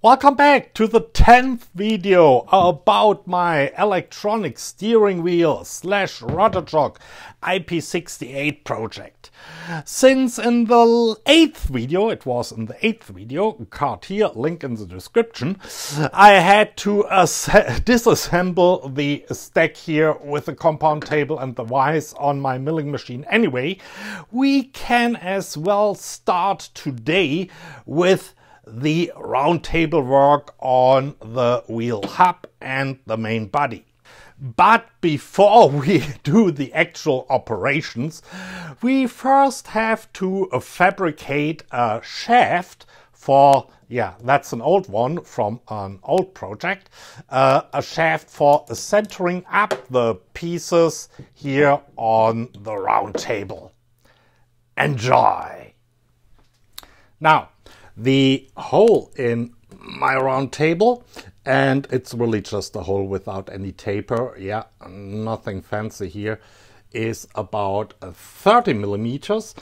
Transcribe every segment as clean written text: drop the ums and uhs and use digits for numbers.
Welcome back to the 10th video about my electronic steering wheel / Rudder Jog IP68 project. Since in the 8th video, card here, link in the description, I had to disassemble the stack here with the compound table and the vise on my milling machine anyway. We can as well start today with the round table work on the wheel hub and the main body. But before we do the actual operations, we first have to fabricate a shaft for, that's an old one from an old project, a shaft for centering up the pieces here on the round table. Enjoy! Now, the hole in my round table, and it's really just a hole without any taper, nothing fancy here, is about 30 millimeters,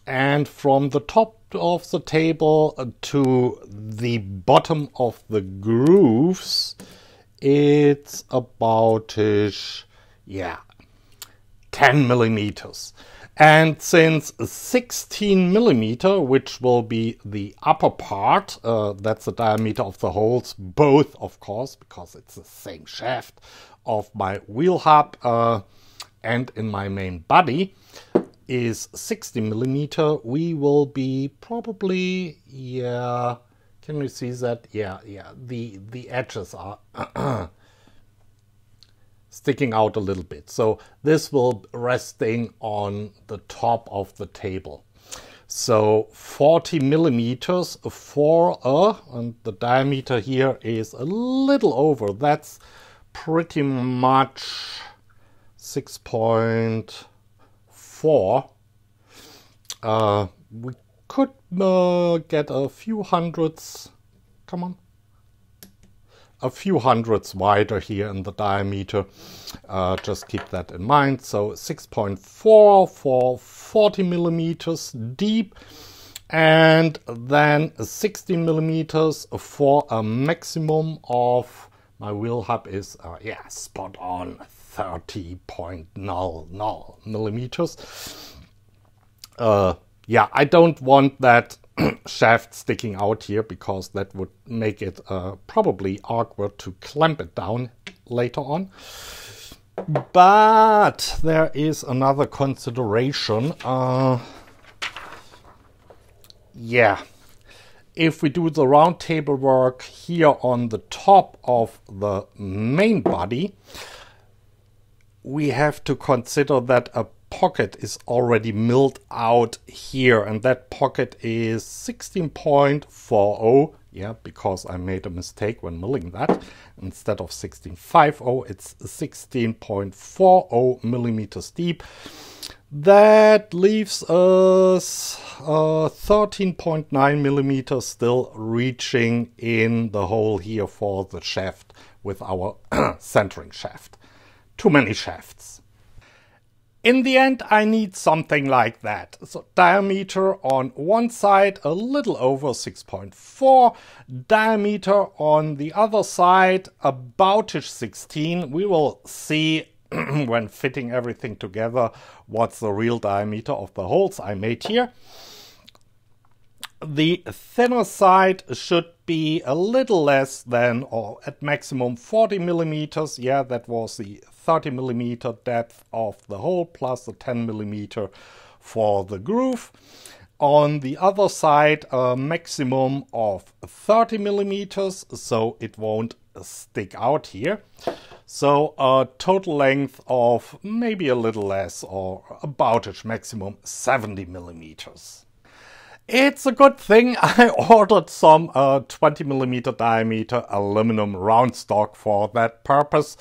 and from the top of the table to the bottom of the grooves it's about 10 millimeters. And since 16 millimeter, which will be the upper part, that's the diameter of the holes, both of course, because it's the same shaft of my wheel hub and in my main body, is 60 millimeter, we will be probably, can you see that? The edges are sticking out a little bit. So this will resting on the top of the table. So 40 millimeters and the diameter here is a little over. That's pretty much 6.4. We could get a few hundredths. Come on. A few hundredths wider here in the diameter. Just keep that in mind. So 6.4 for 40 millimeters deep, and then 16 millimeters for a maximum of, my wheel hub is spot on 30.00 millimeters. I don't want that shaft sticking out here because that would make it probably awkward to clamp it down later on. But there is another consideration. If we do the round table work here on the top of the main body, we have to consider that a pocket is already milled out here, and that pocket is 16.40, because I made a mistake when milling that. Instead of 16.50, it's 16.40 millimeters deep. That leaves us 13.9 millimeters still reaching in the hole here for the shaft with our centering shaft. Too many shafts. In the end, I need something like that. So diameter on one side, a little over 6.4. Diameter on the other side, about 16. We will see when fitting everything together what's the real diameter of the holes I made here. The thinner side should be a little less than, or at maximum 40 millimeters. That was the 30 millimeter depth of the hole plus the 10 millimeter for the groove. On the other side, a maximum of 30 millimeters, so it won't stick out here. So a total length of maybe a little less, or about a maximum 70 millimeters. It's a good thing I ordered some 20 millimeter diameter aluminum round stock for that purpose.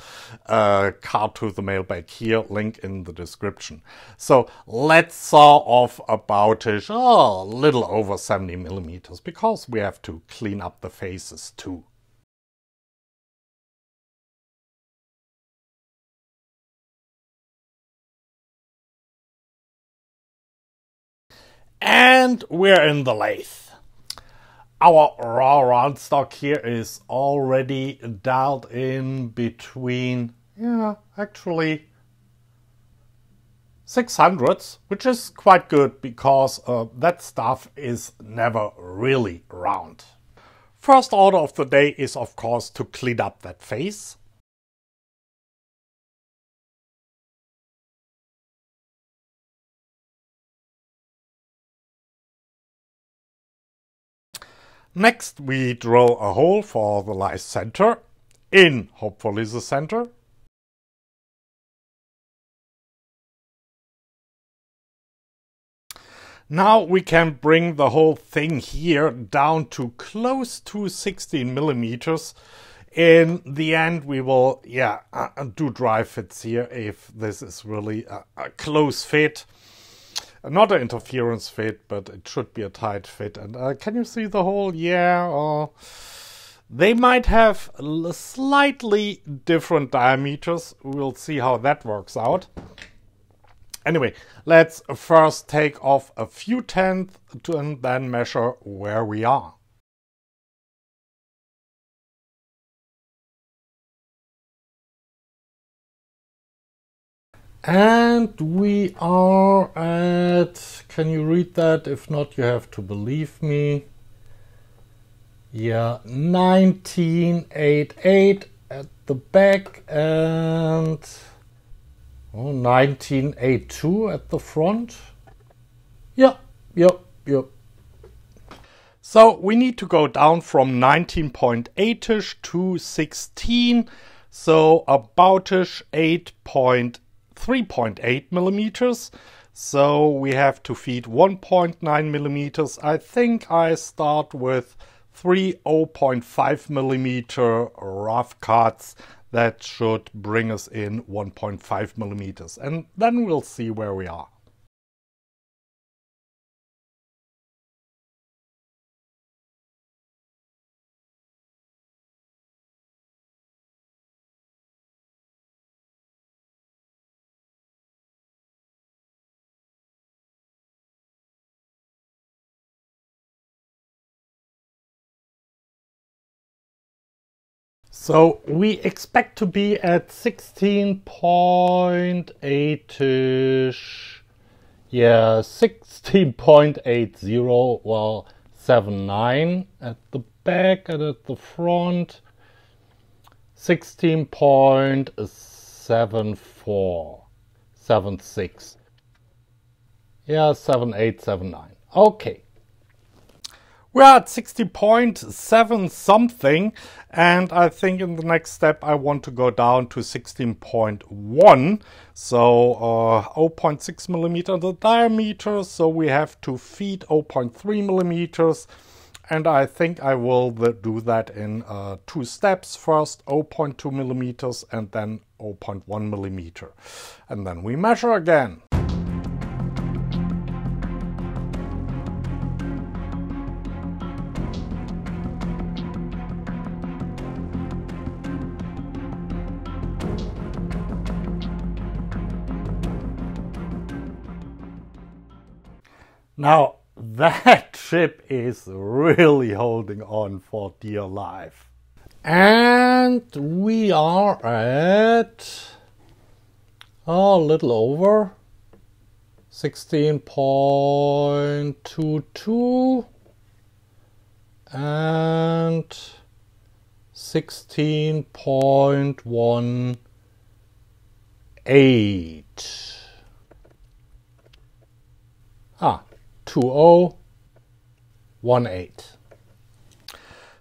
Card to the mailbag here, link in the description. So let's saw off about a little over 70 millimeters, because we have to clean up the faces too. And we're in the lathe. our raw round stock here is already dialed in between, yeah, actually 600s, which is quite good because that stuff is never really round. First order of the day is of course to clean up that face. Next we drill a hole for the lice center, in hopefully the center. Now we can bring the whole thing here down to close to 16 millimeters. In the end we will, do dry fits here if this is really a close fit. Not an interference fit, but it should be a tight fit. And can you see the hole? Yeah. They might have slightly different diameters. We'll see how that works out. Anyway, let's first take off a few tenths and then measure where we are. And we are at, can you read that? If not, you have to believe me. Yeah, 1988 at the back and 1982 at the front. Yep. So we need to go down from 19.8ish to 16. So aboutish 3.8 millimeters. So we have to feed 1.9 millimeters. I think I start with 0.5 millimeter rough cuts. That should bring us in 1.5 millimeters. And then we'll see where we are. So we expect to be at 16.8ish. Yeah, 16.80, well, 79 at the back and at the front. 16.74, 76. Yeah, 78, 79. Okay. We're at 60.7 something, and I think in the next step I want to go down to 16.1, so 0.6 millimeter the diameter, so we have to feed 0.3 millimeters, and I think I will do that in 2 steps. First 0.2 millimeters and then 0.1 millimeter, and then we measure again. Now that chip is really holding on for dear life. And we are at a little over 16.22 and 16.18. 2018.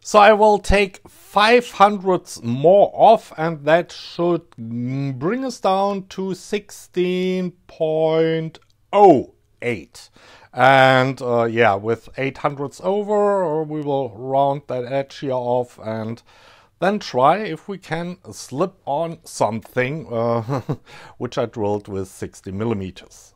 So I will take 500ths more off, and that should bring us down to 16.08. And yeah, with 800ths over, we will round that edge here off and then try if we can slip on something which I drilled with 60 millimeters.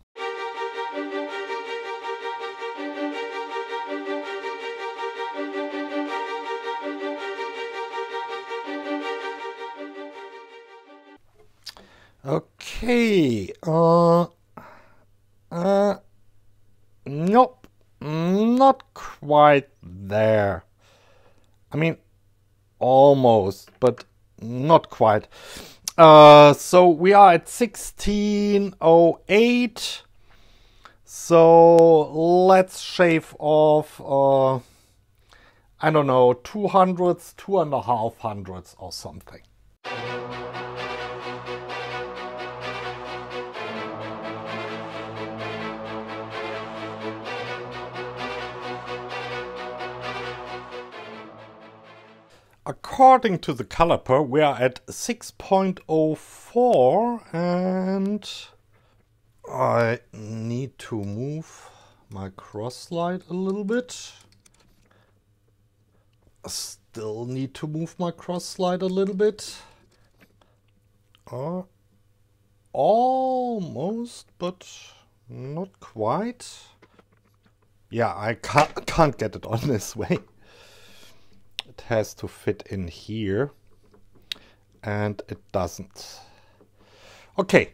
Okay, nope, not quite there. I mean, almost, but not quite. So we are at 1608. So let's shave off, I don't know, 200ths, 2.5 hundredths or something. According to the caliper, we are at 6.04 and I need to move my cross slide a little bit. Still need to move my cross slide a little bit. Almost, but not quite. Yeah, I can't get it on this way. It has to fit in here, and it doesn't. Okay,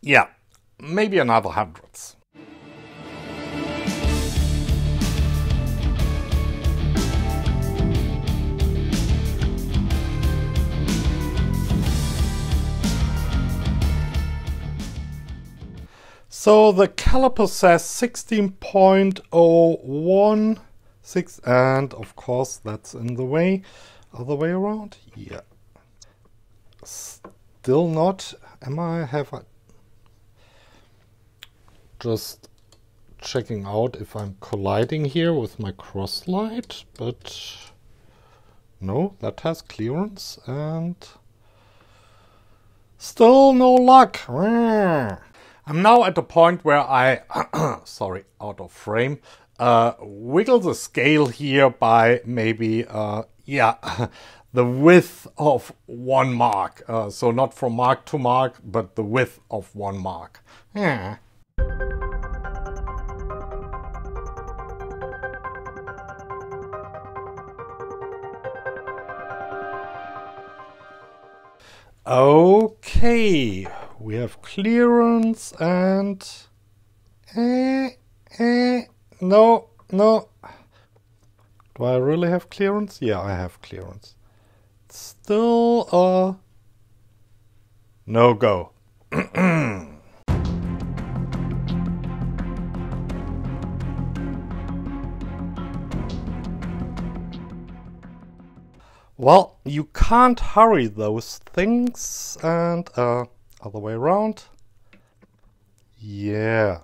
yeah, maybe another hundredths. So the caliper says 16.01. And of course that's in the way. Other way around? Yeah. Still not. Just checking out if I'm colliding here with my cross slide, but no, that has clearance and still no luck. I'm now at the point where I, sorry, out of frame, wiggle the scale here by maybe, yeah, the width of 1 mark. So not from mark to mark, but the width of 1 mark. Yeah. Okay, we have clearance and no. Do I really have clearance? Yeah, I have clearance. Still no go. Well, you can't hurry those things, and other way around. Yeah.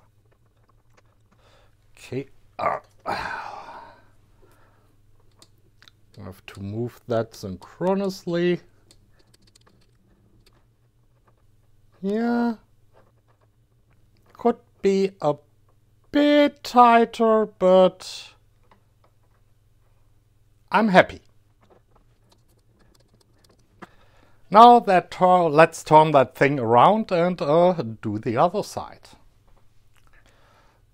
Okay. I have to move that synchronously. Yeah. Could be a bit tighter, but I'm happy. Now that let's turn that thing around and do the other side.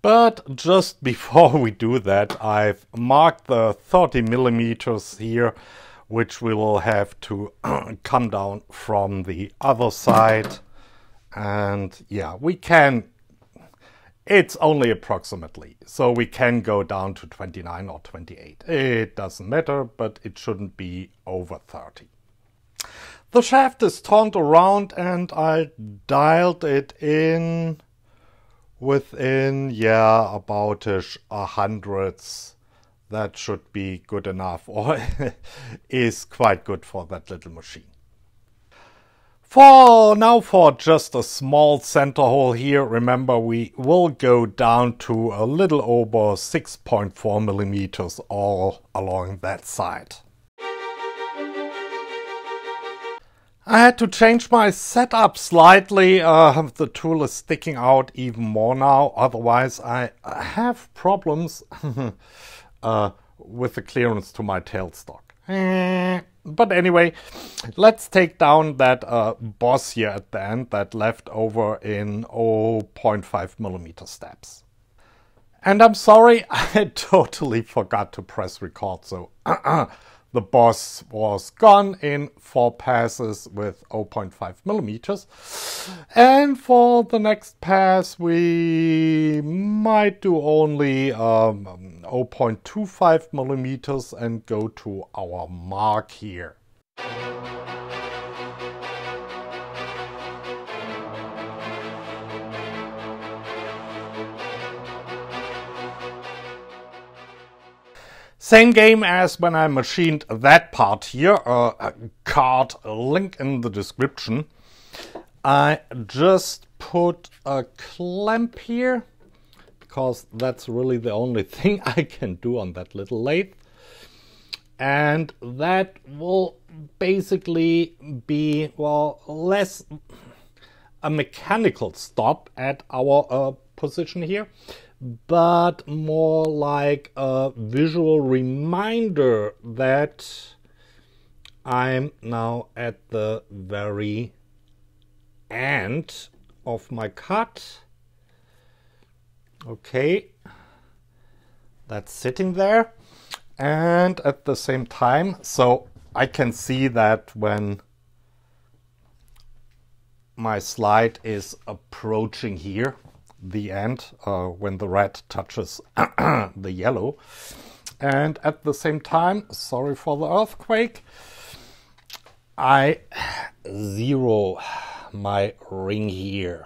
But just before we do that, I've marked the 30 millimeters here, which we will have to come down from the other side. And yeah, we can, it's only approximately, so we can go down to 29 or 28. It doesn't matter, but it shouldn't be over 30. The shaft is turned around and I dialed it in within, yeah, about a hundredths. That should be good enough, or is quite good for that little machine. For just a small center hole here, remember we will go down to a little over 6.4 millimeters all along that side. I had to change my setup slightly. The tool is sticking out even more now. Otherwise, I have problems with the clearance to my tailstock. But anyway, let's take down that boss here at the end, that left over in 0.5 millimeter steps. And I'm sorry, I totally forgot to press record, so the boss was gone in 4 passes with 0.5 millimeters. And for the next pass, we might do only 0.25 millimeters and go to our mark here. Same game as when I machined that part here, a card link in the description. I just put a clamp here, because that's really the only thing I can do on that little lathe. And that will basically be, well, less a mechanical stop at our position here, but more like a visual reminder that I'm now at the very end of my cut. Okay, that's sitting there. And at the same time, so I can see that when my slide is approaching here, the end, when the red touches the yellow. And at the same time, sorry for the earthquake, I zero my ring here.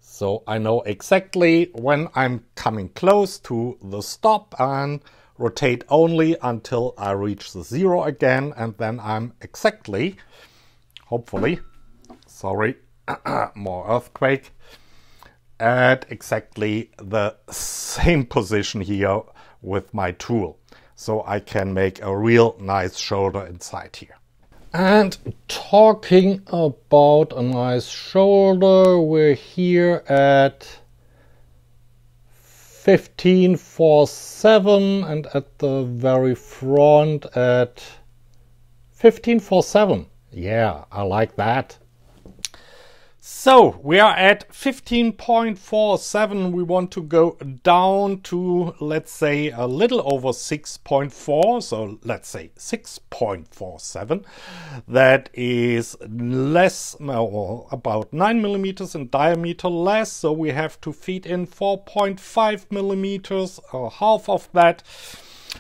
So I know exactly when I'm coming close to the stop and rotate only until I reach the 0 again, and then I'm exactly, hopefully, sorry, more earthquake, at exactly the same position here with my tool. So I can make a real nice shoulder inside here. And talking about a nice shoulder, we're here at 1547 and at the very front at 1547. Yeah, I like that. So we are at 15.47. We want to go down to, let's say, a little over 6.4. So let's say 6.47. That is less, or about 9 millimeters in diameter less. So we have to feed in 4.5 millimeters, or half of that.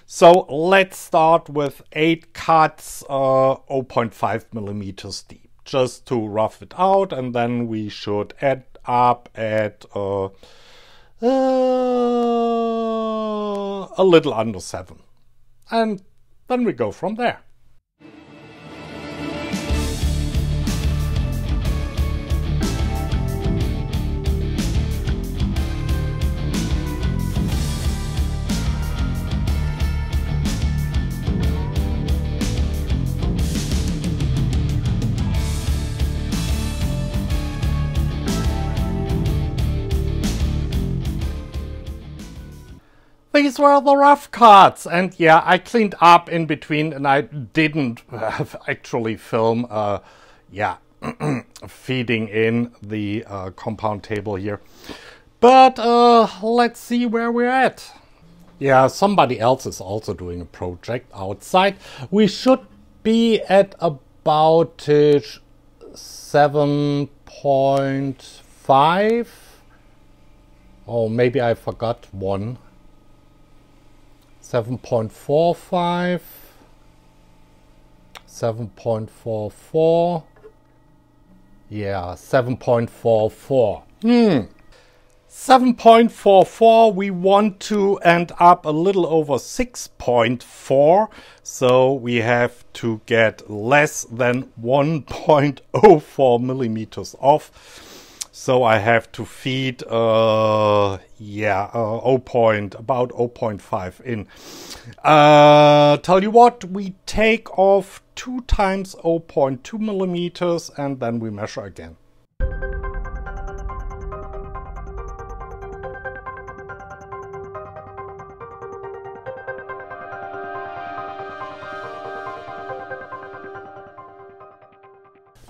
So let's start with 8 cuts, 0.5 millimeters deep, just to rough it out, and then we should add up at a little under 7. And then we go from there. These were the rough cuts, and yeah, I cleaned up in between, and I didn't actually film, feeding in the compound table here. But let's see where we're at. Yeah, somebody else is also doing a project outside. We should be at about 7.5. Oh, maybe I forgot one. 7.45, 7.44, yeah, 7.44. 7.44, we want to end up a little over 6.4, so we have to get less than 1.04 millimeters off. So I have to feed, about 0.5 in. Tell you what, we take off 2 times 0.2 millimeters and then we measure again.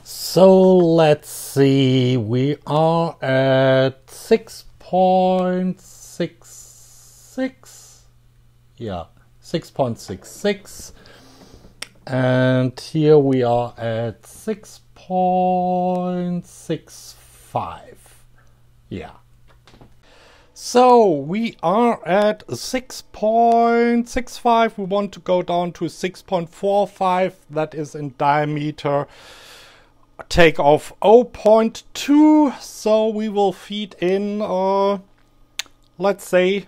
So let's see, we are at 6.6 yeah, 6.66. And here we are at 6.65. Yeah. So we are at 6.65. We want to go down to 6.45. That is in diameter. Take off 0.2. So we will feed in, let's say,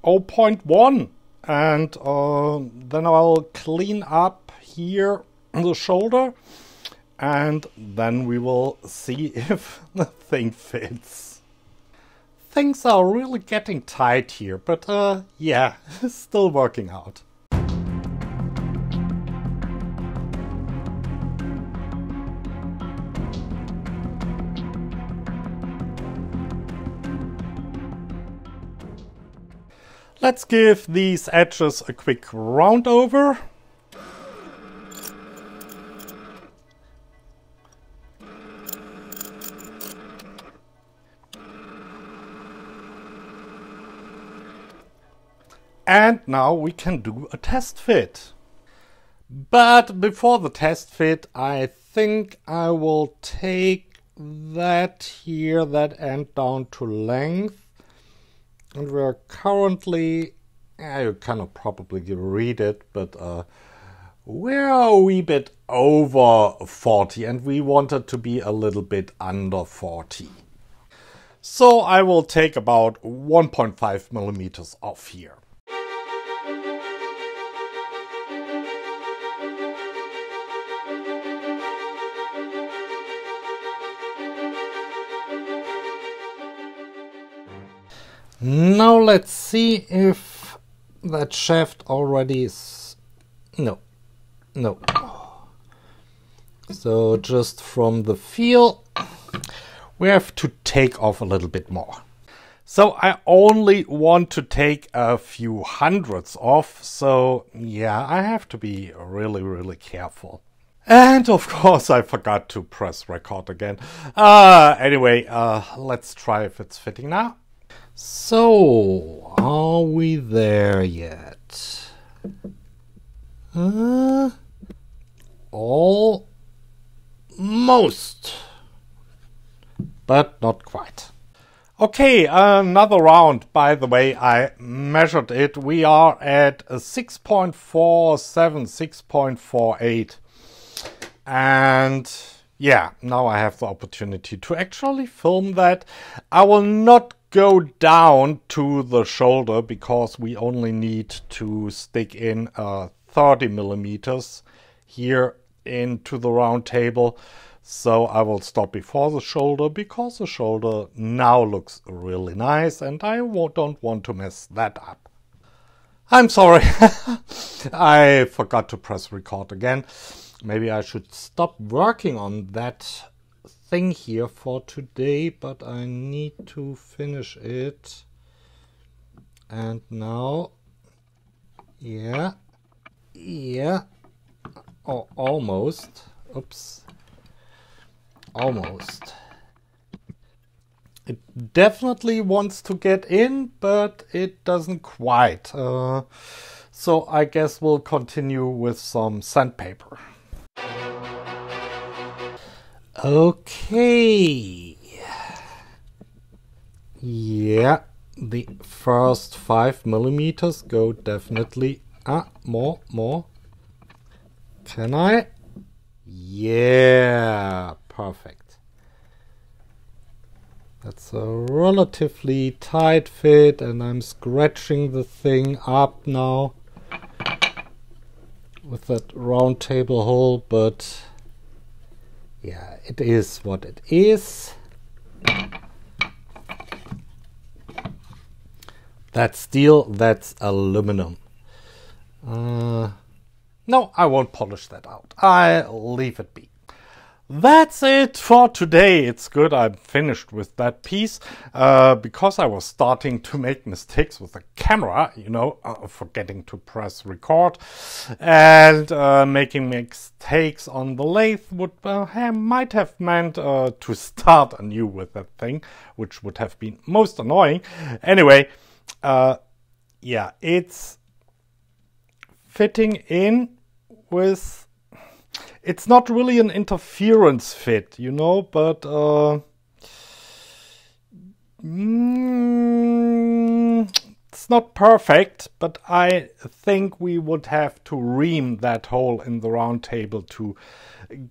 0.1. And then I'll clean up here the shoulder. And then we will see if the thing fits. Things are really getting tight here, but yeah, still working out. Let's give these edges a quick round over. And now we can do a test fit. But before the test fit, I think I will take that here, that end down to length. And we're currently, you cannot probably read it, but we're a wee bit over 40 and we want it to be a little bit under 40. So I will take about 1.5 millimeters off here. Now let's see if that shaft already is... No. So just from the feel, we have to take off a little bit more. So I only want to take a few hundredths off. So yeah, I have to be really careful. And of course I forgot to press record again. Anyway, let's try if it's fitting now. So, are we there yet? Almost, but not quite. Okay, another round. By the way, I measured it. We are at 6.47, 6.48. And yeah, now I have the opportunity to actually film that. I will not go down to the shoulder because we only need to stick in 30 millimeters here into the round table. So I will stop before the shoulder because the shoulder now looks really nice and I don't want to mess that up. I'm sorry, I forgot to press record again. Maybe I should stop working on that thing here for today, but I need to finish it. And now, yeah, oh, almost. Oops, almost. It definitely wants to get in, but it doesn't quite. So I guess we'll continue with some sandpaper. Okay. Yeah, the first 5 millimeters go definitely. More. Can I? Yeah, perfect. That's a relatively tight fit and I'm scratching the thing up now with that round table hole, but yeah, it is what it is. That's steel, that's aluminum. No, I won't polish that out. I'll leave it be. That's it for today. It's good I'm finished with that piece because I was starting to make mistakes with the camera, you know, forgetting to press record and making mistakes on the lathe would might have meant to start anew with that thing, which would have been most annoying. Anyway, yeah, it's fitting in with, it's not really an interference fit, you know, but it's not perfect, but I think we would have to ream that hole in the round table to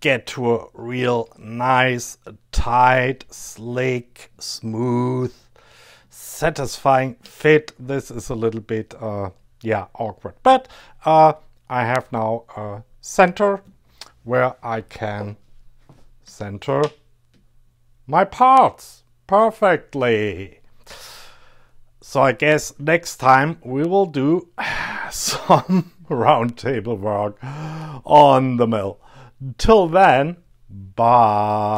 get to a real nice, tight, slick, smooth, satisfying fit. This is a little bit, yeah, awkward. But I have now a center where I can center my parts perfectly. So I guess next time we will do some round table work on the mill. Till then, bye.